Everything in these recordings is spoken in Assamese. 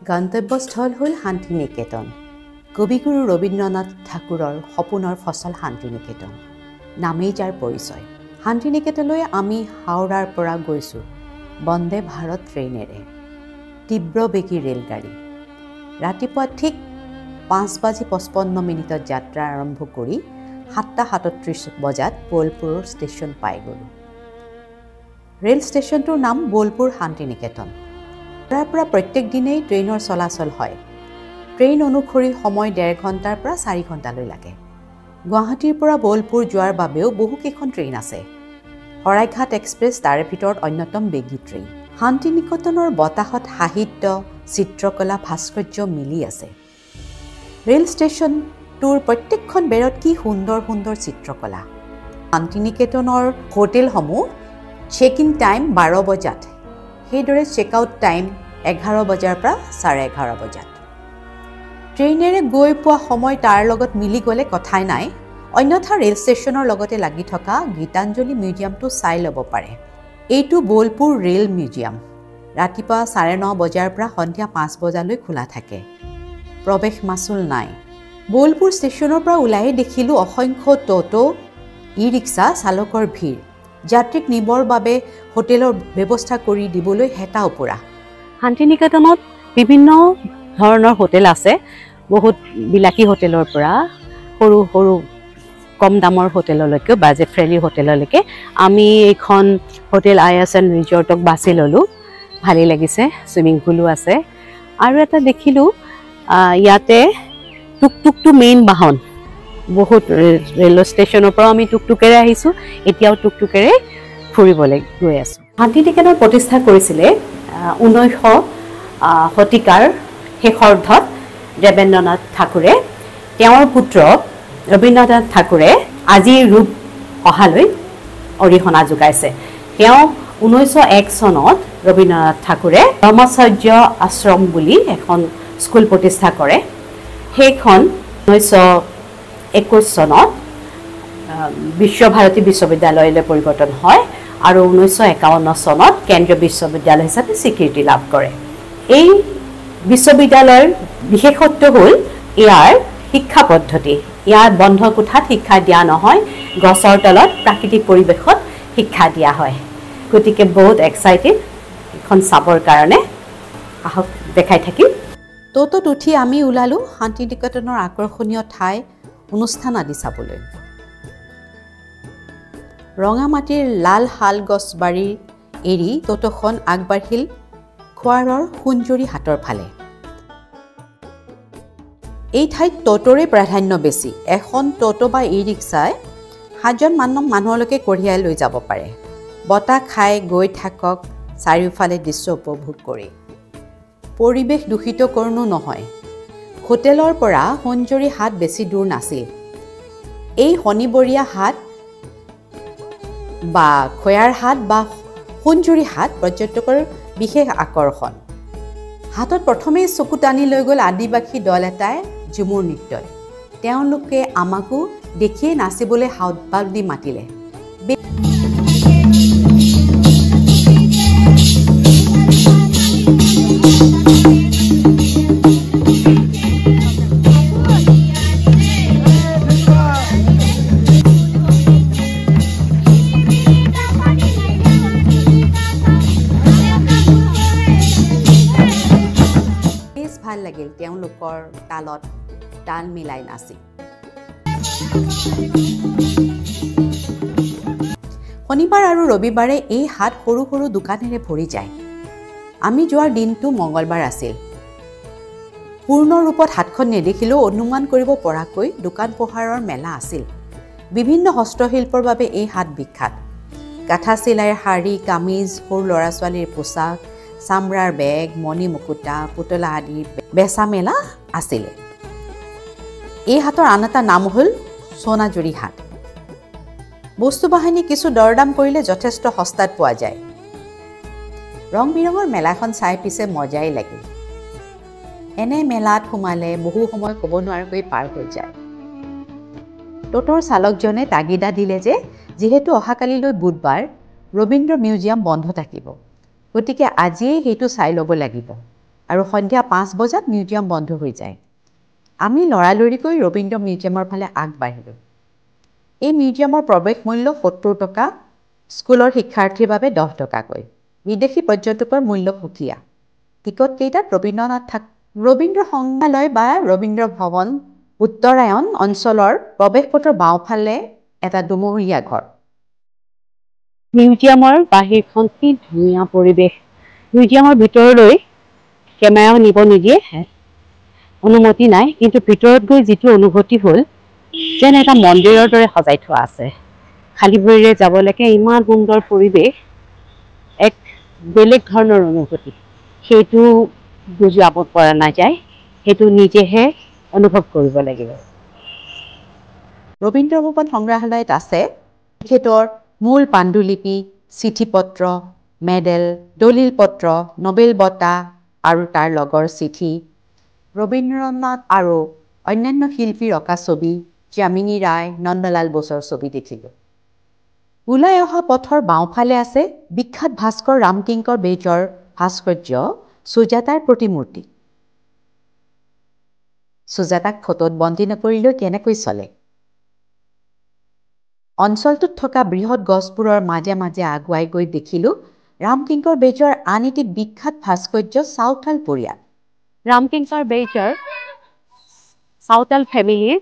গন্তব্যস্থল হ'ল শান্তিনিকেতন। কবিগুৰু ৰবীন্দ্ৰনাথ ঠাকুৰৰ সপোনৰ ফচল শান্তিনিকেতন নামেই যাৰ পৰিচয়। শান্তিনিকেতনলৈ আমি হাওৰাৰ পৰা গৈছোঁ বন্দে ভাৰত ট্ৰেইনেৰে, তীব্ৰবেগী ৰেলগাড়ী। ৰাতিপুৱা ঠিক 5:55 যাত্ৰা আৰম্ভ কৰি 7:37 বজাত বোলপুৰ ষ্টেচন পাই গ'লোঁ। ৰেল ষ্টেচনটোৰ নাম বোলপুৰ শান্তিনিকেতন। তাৰ পৰা প্ৰত্যেক দিনেই ট্ৰেইনৰ চলাচল হয়। ট্ৰেইন অনুসৰি সময় 1.5 ঘণ্টাৰ পৰা 4 ঘণ্টালৈ লাগে। গুৱাহাটীৰ পৰা বোলপুৰ যোৱাৰ বাবেও বহুকেইখন ট্ৰেইন আছে। শৰাইঘাট এক্সপ্ৰেছ তাৰে ভিতৰত অন্যতম বেগী ট্ৰেইন। শান্তিনিকেতনৰ বতাহত সাহিত্য, চিত্ৰকলা, ভাস্কৰ্য মিলি আছে। ৰেল ষ্টেচনটোৰ প্ৰত্যেকখন বেৰত কি সুন্দৰ সুন্দৰ চিত্ৰকলা। শান্তিনিকেতনৰ হোটেলসমূহ চেক ইন টাইম 12 বজাত, সেইদৰে চেক আউট টাইম 11 বজাৰ পৰা 11:30 বজাত। ট্ৰেইনেৰে গৈ পোৱা সময় তাৰ লগত মিলি গ'লে কথাই নাই, অন্যথা ৰেল ষ্টেচনৰ লগতে লাগি থকা গীতাঞ্জলি মিউজিয়ামটো চাই ল'ব পাৰে। এইটো বোলপুৰ ৰেল মিউজিয়াম। ৰাতিপুৱা 9:30 বজাৰ পৰা সন্ধিয়া 5 বজালৈ খোলা থাকে। প্ৰৱেশ মাচুল নাই। বোলপুৰ ষ্টেচনৰ পৰা ওলাই দেখিলোঁ অসংখ্য ট'টো, ই-ৰিক্সা চালকৰ ভিৰ। যাত্ৰীক নিবৰ বাবে হোটেলৰ ব্যৱস্থা কৰি দিবলৈ হেতা ওপৰা। শান্তিনিকেতনত বিভিন্ন ধৰণৰ হোটেল আছে, বহুত বিলাসী হোটেলৰ পৰা সৰু সৰু কম দামৰ হোটেললৈকে, বাজেট ফ্ৰেণ্ডলি হোটেললৈকে। আমি এইখন হোটেল ISN ৰিজৰ্টক বাছি ল'লোঁ। ভালেই লাগিছে, চুইমিং পুলো আছে। আৰু এটা দেখিলোঁ ইয়াতে টুকটুকটো মেইন বাহন। বহুত ৰেল ষ্টেচনৰ পৰা আমি টুকটুকেৰে আহিছোঁ, এতিয়াও টুকটুকেৰে ফুৰিবলৈ গৈ আছোঁ। শান্তিনিকেতন প্ৰতিষ্ঠা কৰিছিলে 1900 শতিকাৰ শেষাৰ্ধত দেৱেন্দ্ৰনাথ ঠাকুৰে। তেওঁৰ পুত্ৰ ৰবীন্দ্ৰনাথ ঠাকুৰে আজিৰ ৰূপ অহালৈ অৰিহণা যোগাইছে। তেওঁ 1901 চনত ৰবীন্দ্ৰনাথ ঠাকুৰে ব্ৰহ্মচৰ্য আশ্ৰম বুলি এখন স্কুল প্ৰতিষ্ঠা কৰে। সেইখন 1921 চনত বিশ্বভাৰতী বিশ্ববিদ্যালয়লৈ পৰিৱৰ্তন হয় আৰু 1951 চনত কেন্দ্ৰীয় বিশ্ববিদ্যালয় হিচাপে স্বীকৃতি লাভ কৰে। এই বিশ্ববিদ্যালয়ৰ বিশেষত্ব হ'ল ইয়াৰ শিক্ষা পদ্ধতি। ইয়াত বন্ধ কোঠাত শিক্ষা দিয়া নহয়, গছৰ তলত প্ৰাকৃতিক পৰিৱেশত শিক্ষা দিয়া হয়। গতিকে বহুত এক্সাইটেড এখন চাবৰ কাৰণে। আহক দেখাই থাকিম। ট'টোত উঠি আমি ওলালোঁ শান্তিনিকেতনৰ আকৰ্ষণীয় ঠাই, অনুষ্ঠান আদি চাবলৈ। ৰঙামাটিৰ লাল শাল গছবাৰী এৰি ট'টোখন আগবাঢ়িল খোৱাৰৰ সোণজুৰি হাটৰ ফালে। এই ঠাইত ট'টোৰে প্ৰাধান্য বেছি। এখন ট'টো বা ই-ৰিক্সাই 7জন মানুহলৈকে কঢ়িয়াই লৈ যাব পাৰে। বতাহ খাই গৈ থাকক চাৰিওফালে দৃশ্য উপভোগ কৰি। পৰিৱেশ দূষিতকৰণো নহয়। হোটেলৰ পৰা সোণজুৰি হাট বেছি দূৰ নাছিল। এই শনিবৰীয়া হাট বা খয়াৰ হাট বা সোণজুৰি হাট পৰ্যটকৰ বিশেষ আকৰ্ষণ। হাটত প্ৰথমেই চকু টানি লৈ গ'ল আদিবাসী দল এটাই ঝুমুৰ নৃত্যই। তেওঁলোকে আমাকো দেখিয়ে নাচিবলৈ হাতবাল দি মাতিলে। ভাল লাগিল তেওঁলোকৰ তালত তাল মিলাই নাচি। শনিবাৰ আৰু ৰবিবাৰে এই হাট সৰু সৰু দোকানেৰে ভৰি যায়। আমি যোৱাৰ দিনটো মঙলবাৰ আছিল। পূৰ্ণ ৰূপত হাটখন নেদেখিলেও অনুমান কৰিব পৰাকৈ দোকান পোহাৰৰ মেলা আছিল। বিভিন্ন হস্তশিল্পৰ বাবে এই হাট বিখ্যাত। কাঠা চিলাইৰ শাৰী, কামিজ, সৰু ল'ৰা ছোৱালীৰ পোচাক, চামৰাৰ বেগ, মণি মুকুতা, পুতলা আদি বেচা মেলা আছিলে। এই হাটৰ আন এটা নাম হ'ল সোণাজুৰি হাট। বস্তু বাহিনী কিছু দৰদাম কৰিলে যথেষ্ট সস্তাত পোৱা যায়। ৰং বিৰঙৰ মেলাখন চাই পিছে মজাই লাগিল। এনে মেলাত সোমালে বহু সময় ক'ব নোৱাৰাকৈ পাৰ হৈ যায়। ট'টোৰ চালকজনে তাগিদা দিলে যে যিহেতু অহাকালিলৈ বুধবাৰ ৰবীন্দ্ৰ মিউজিয়াম বন্ধ থাকিব, গতিকে আজিয়েই সেইটো চাই ল'ব লাগিব আৰু সন্ধিয়া 5 বজাত মিউজিয়াম বন্ধ হৈ যায়। আমি লৰালৰিকৈ ৰবীন্দ্ৰ মিউজিয়ামৰ ফালে আগবাঢ়িলোঁ। এই মিউজিয়ামৰ প্ৰৱেশ মূল্য 70 টকা, স্কুলৰ শিক্ষাৰ্থীৰ বাবে 10 টকাকৈ। বিদেশী পৰ্যটকৰ মূল্য সুকীয়া। টিকট কেইটাত ৰবীন্দ্ৰ সংগ্ৰহালয় বা ৰবীন্দ্ৰ ভৱন উত্তৰায়ণ অঞ্চলৰ প্ৰৱেশপথৰ বাওঁফালে এটা দুমহলীয়া ঘৰ। মিউজিয়ামৰ বাহিৰখন কি ধুনীয়া পৰিৱেশ। মিউজিয়ামৰ ভিতৰলৈ কেমেৰা নিব নিদিয়ে, অনুমতি নাই, কিন্তু ভিতৰত গৈ যিটো অনুভূতি হ'ল যেন এটা মন্দিৰৰ দৰে সজাই থোৱা আছে। খালী ভৰিৰে যাব লাগে, ইমান সুন্দৰ পৰিৱেশ, এক বেলেগ ধৰণৰ অনুভূতি। সেইটো বুজাব পৰা নাযায়, সেইটো নিজেহে অনুভৱ কৰিব লাগিব। ৰবীন্দ্ৰ ভৱন সংগ্ৰহালয়ত আছে তেখেতৰ মূল পাণ্ডুলিপি, চিঠিপত্ৰ, মেডেল, দলিল পত্ৰ, নোবেল বঁটা আৰু তাৰ লগৰ চিঠি, ৰবীন্দ্ৰনাথ আৰু অন্যান্য শিল্পীৰ অঁকা ছবি, যামিনী ৰায়, নন্দলাল বসুৰ ছবি দেখিলোঁ। ওলাই অহা পথৰ বাওঁফালে আছে বিখ্যাত ভাস্কৰ ৰামকিংকৰ বেজৰ ভাস্কৰ্য সুজাতাৰ প্ৰতিমূৰ্তি। সুজাতাক ফটোত বন্দী নকৰিলেও কেনেকৈ চলে? অঞ্চলটোত থকা বৃহৎ গছবোৰৰ মাজে মাজে আগুৱাই গৈ দেখিলোঁ ৰামকিংকৰ বেজৰ আন এটি বিখ্যাত ভাস্কৰ্য চাওতাল পৰিয়াল। ৰামকিংকৰ বেজৰ চাওতাল ফেমিলিৰ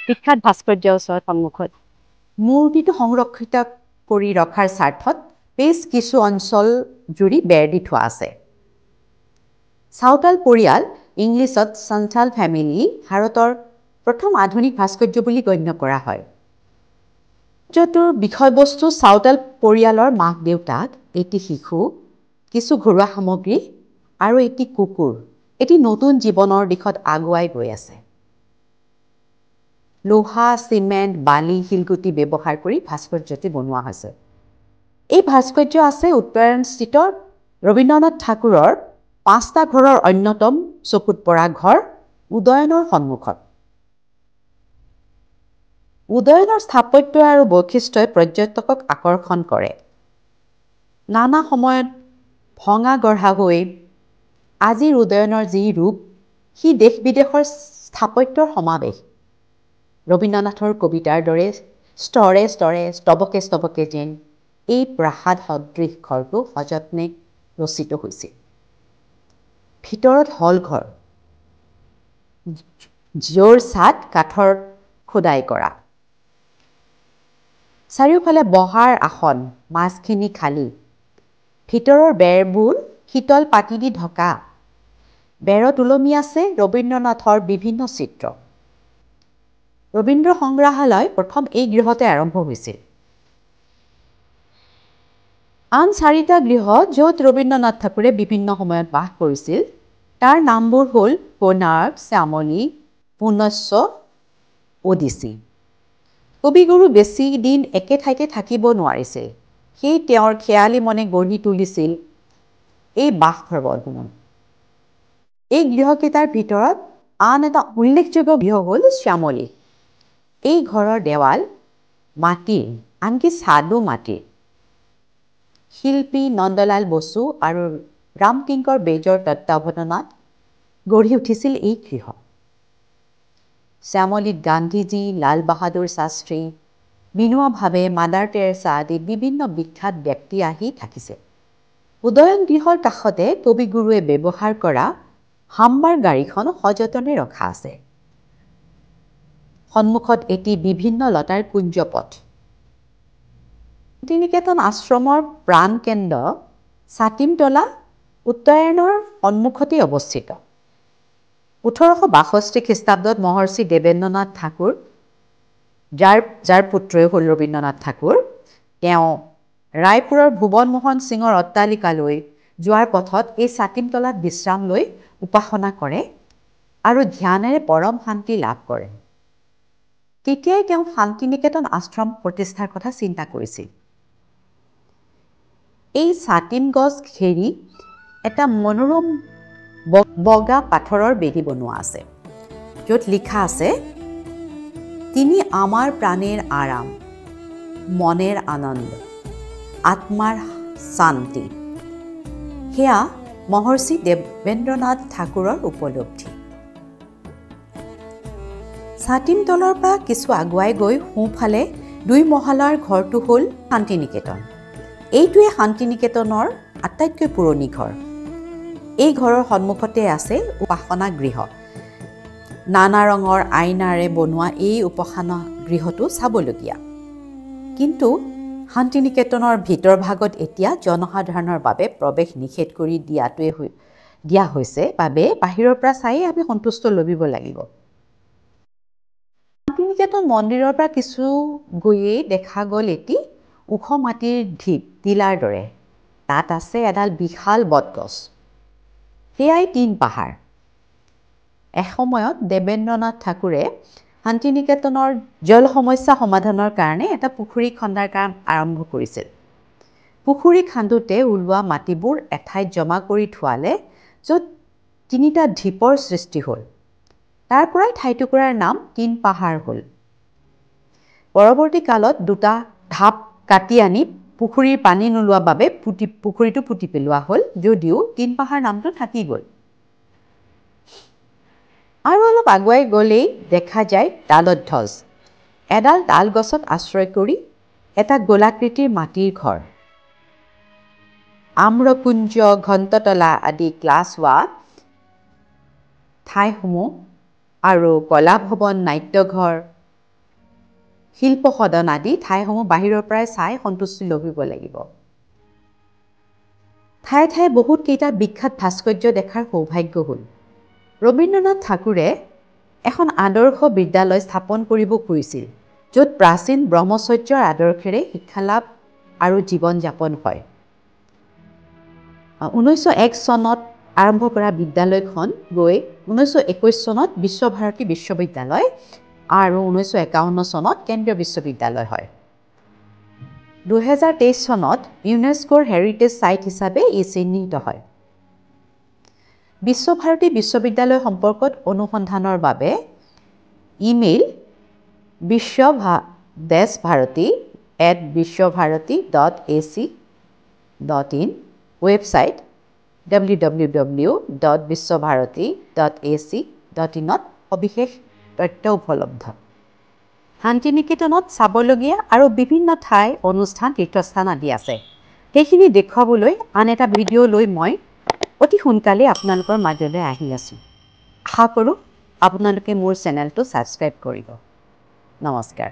বিখ্যাত ভাস্কৰ্য ওচৰত সন্মুখত। মূৰ্তিটো সংৰক্ষিত কৰি ৰখাৰ স্বাৰ্থত বেছ কিছু অঞ্চল জুৰি বেৰ দি থোৱা আছে। চাওতাল পৰিয়াল, ইংলিছত চান্থাল ফেমিলি, ভাৰতৰ প্ৰথম আধুনিক ভাস্কৰ্য বুলি গণ্য কৰা হয়। ভাস্কৰ্যটোৰ বিষয়বস্তু চাওতাল পৰিয়ালৰ মাক দেউতাক, এটি শিশু, কিছু ঘৰুৱা সামগ্ৰী আৰু এটি কুকুৰ এটি নতুন জীৱনৰ দিশত আগুৱাই গৈ আছে। লোহা, চিমেণ্ট, বালি, শিলগুটি ব্যৱহাৰ কৰি ভাস্কৰ্যটি বনোৱা হৈছে। এই ভাস্কৰ্য আছে উত্তৰায়ণস্থিত ৰবীন্দ্ৰনাথ ঠাকুৰৰ 5টা ঘৰৰ অন্যতম চকুত পৰা ঘৰ উদয়নৰ সন্মুখত। উদয়নৰ স্থাপত্য আৰু বৈশিষ্ট্যই পৰ্যটকক আকৰ্ষণ কৰে। নানা সময়ত ভঙা গঢ়া হৈ আজিৰ উদয়নৰ যি ৰূপ, সি দেশ বিদেশৰ স্থাপত্যৰ সমাৱেশ। ৰবীন্দ্ৰনাথৰ কবিতাৰ দৰে স্তৰে স্তৰে স্তবকে স্তবকে যেন এই প্ৰাসাদ সদৃশ ঘৰটো সযত্নে ৰচিত হৈছিল। ভিতৰত হল ঘৰ, য'ৰ ছাদ কাঠৰ খোদাই কৰা। চাৰিওফালে বহাৰ আসন, মাজখিনি খালী। ভিতৰৰ বেৰবোৰ শীতল পাটি দি ঢকা। বেৰত ওলমি আছে ৰবীন্দ্ৰনাথৰ বিভিন্ন চিত্ৰ। ৰবীন্দ্ৰ সংগ্ৰহালয় প্ৰথম এই গৃহতে আৰম্ভ হৈছিল। আন 4টা গৃহ য'ত ৰবীন্দ্ৰনাথ ঠাকুৰে বিভিন্ন সময়ত বাস কৰিছিল, তাৰ নামবোৰ হ'ল কোণাৰ্ক, শ্যামলী, পুনশ্চ, ওডিচি। কবিগুৰু বেছি দিন একে ঠাইতে থাকিব নোৱাৰিছিল, সেয়ে তেওঁৰ খেয়ালী মনে গঢ়ি তুলিছিল এই বাসভৱনসমূহ। এই গৃহকেইটাৰ ভিতৰত আন এটা উল্লেখযোগ্য গৃহ হ'ল শ্যামলী। এই ঘৰৰ দেৱাল মাটিৰ, আনকি ছাদো মাটিৰ। শিল্পী নন্দলাল বসু আৰু ৰামকিংকৰ বেজৰ তত্বাৱধানত গঢ়ি উঠিছিল এই গৃহ। শ্যামলীত গান্ধীজী, লাল বাহাদুৰ শাস্ত্ৰী, বিনোৱা ভাৱে, মাদাৰ টেৰেছা আদি বিভিন্ন বিখ্যাত ব্যক্তি আহি থাকিছে। উদয়ন গৃহৰ কাষতে কবিগুৰুৱে ব্যৱহাৰ কৰা হাম্বাৰ গাড়ীখন সযতনে ৰখা আছে। সন্মুখত এটি বিভিন্ন লতাৰ কুঞ্জ পথ। শান্তিনিকেতন আশ্ৰমৰ প্ৰাণকেন্দ্ৰ ছাতিমতলা উত্তৰায়ণৰ সন্মুখতেই অৱস্থিত। 1862 খ্ৰীষ্টাব্দত মহৰ্ষি দেৱেন্দ্ৰনাথ ঠাকুৰ, যাৰ পুত্ৰই হ'ল ৰবীন্দ্ৰনাথ ঠাকুৰ, তেওঁ ৰায়পুৰৰ ভুৱন মোহন সিঙৰ অট্টালিকালৈ যোৱাৰ পথত এই ছাতিমতলাত বিশ্ৰাম লৈ উপাসনা কৰে আৰু ধ্যানেৰে পৰম শান্তি লাভ কৰে। তেতিয়াই তেওঁ শান্তিনিকেতন আশ্ৰম প্ৰতিষ্ঠাৰ কথা চিন্তা কৰিছিল। এই ছাতিম গছ ঘেৰি এটা মনোৰম বগা পাথৰৰ বেদী বনোৱা আছে, য'ত লিখা আছে, তিনি আমাৰ প্ৰাণেৰ আৰাম, মনেৰ আনন্দ, আত্মাৰ শান্তি। সেয়া মহৰ্ষি দেৱেন্দ্ৰনাথ ঠাকুৰৰ উপলব্ধি। ছাতিম তলৰ পৰা কিছু আগুৱাই গৈ সোঁফালে 2 মহলাৰ ঘৰটো হ'ল শান্তিনিকেতন। এইটোৱে শান্তিনিকেতনৰ আটাইতকৈ পুৰণি ঘৰ। এই ঘৰৰ সন্মুখতে আছে উপাসনা গৃহ। নানা ৰঙৰ আইনাৰে বনোৱা এই উপাসনা গৃহটো চাবলগীয়া। কিন্তু শান্তিনিকেতনৰ ভিতৰ ভাগত এতিয়া জনসাধাৰণৰ বাবে প্ৰৱেশ নিষেধ কৰি দিয়া হৈছে বাবে বাহিৰৰ পৰা চাই আমি সন্তুষ্ট লভিব লাগিব। শান্তিনিকেতন মন্দিৰৰ পৰা কিছু গৈয়ে দেখা গ'ল এটি ওখ মাটিৰ ঢিপ টিলাৰ দৰে। তাত আছে এডাল বিশাল বটগছ। সেয়াই 3 পাহাৰ। এসময়ত দেৱেন্দ্ৰনাথ ঠাকুৰে শান্তিনিকেতনৰ জল সমস্যা সমাধানৰ কাৰণে এটা পুখুৰী খন্দাৰ কাম আৰম্ভ কৰিছিল। পুখুৰী খান্দোতে ওলোৱা মাটিবোৰ এঠাইত জমা কৰি থোৱালে, য'ত 3টা ঢিপৰ সৃষ্টি হ'ল। তাৰ পৰাই ঠাইটুকুৰাৰ নাম 3 পাহাৰ হ'ল। পৰৱৰ্তী কালত 2টা ঢাপ কাটি আনি পুখুৰীৰ পানী নোলোৱা বাবে পুখুৰীটো পুতি পেলোৱা হ'ল, যদিও 3 পাহাৰ নামটো থাকি গ'ল। আৰু অলপ আগুৱাই গ'লেই দেখা যায় তালধ্বজ। এডাল তাল গছত আশ্ৰয় কৰি এটা গোলাকৃতিৰ মাটিৰ ঘৰ। আম্ৰকুঞ্জ, ঘণ্টতলা আদি ক্লাছ হোৱা ঠাইসমূহ আৰু কলাভৱন, নাট্যঘৰ, শিল্প সদন আদি ঠাইসমূহ বাহিৰৰ পৰাই চাই সন্তুষ্টি লভিব লাগিব। ঠায়ে ঠায়ে বহুত কেইটা বিখ্যাত ভাস্কৰ্য দেখাৰ সৌভাগ্য হ'ল। ৰবীন্দ্ৰনাথ ঠাকুৰে এখন আদৰ্শ বিদ্যালয় স্থাপন কৰিব খুজিছিল, য'ত প্ৰাচীন ব্ৰহ্মচৰ্যৰ আদৰ্শেৰে শিক্ষালাভ আৰু জীৱন যাপন হয়। 1901 চনত আৰম্ভ কৰা বিদ্যালয়খন গৈ 1921 চনত বিশ্বভাৰতী বিশ্ববিদ্যালয় আৰু 1951 চনত কেন্দ্ৰীয় বিশ্ববিদ্যালয় হয়। 2023 চনত ইউনেস্কোৰ হেৰিটেজ সাইট হিচাপে ই চিহ্নিত হয়। বিশ্বভাৰতী বিশ্ববিদ্যালয় সম্পৰ্কত অনুসন্ধানৰ বাবে ইমেইল biswabharati@biswabharati.ac.in, ৱেবছাইট www.biswabharati.ac.in ত সবিশেষ তথ্য উপলব্ধ। শান্তিনিকেতনত চাবলগীয়া আৰু বিভিন্ন ঠাই, অনুষ্ঠান, তীৰ্থস্থান আদি আছে। সেইখিনি দেখুৱাবলৈ আন এটা ভিডিঅ' লৈ মই অতি সোনকালে আপোনালোকৰ মাজলৈ আহি আছোঁ। আশা কৰোঁ আপোনালোকে মোৰ চেনেলটো ছাবস্ক্ৰাইব কৰিব। নমস্কাৰ।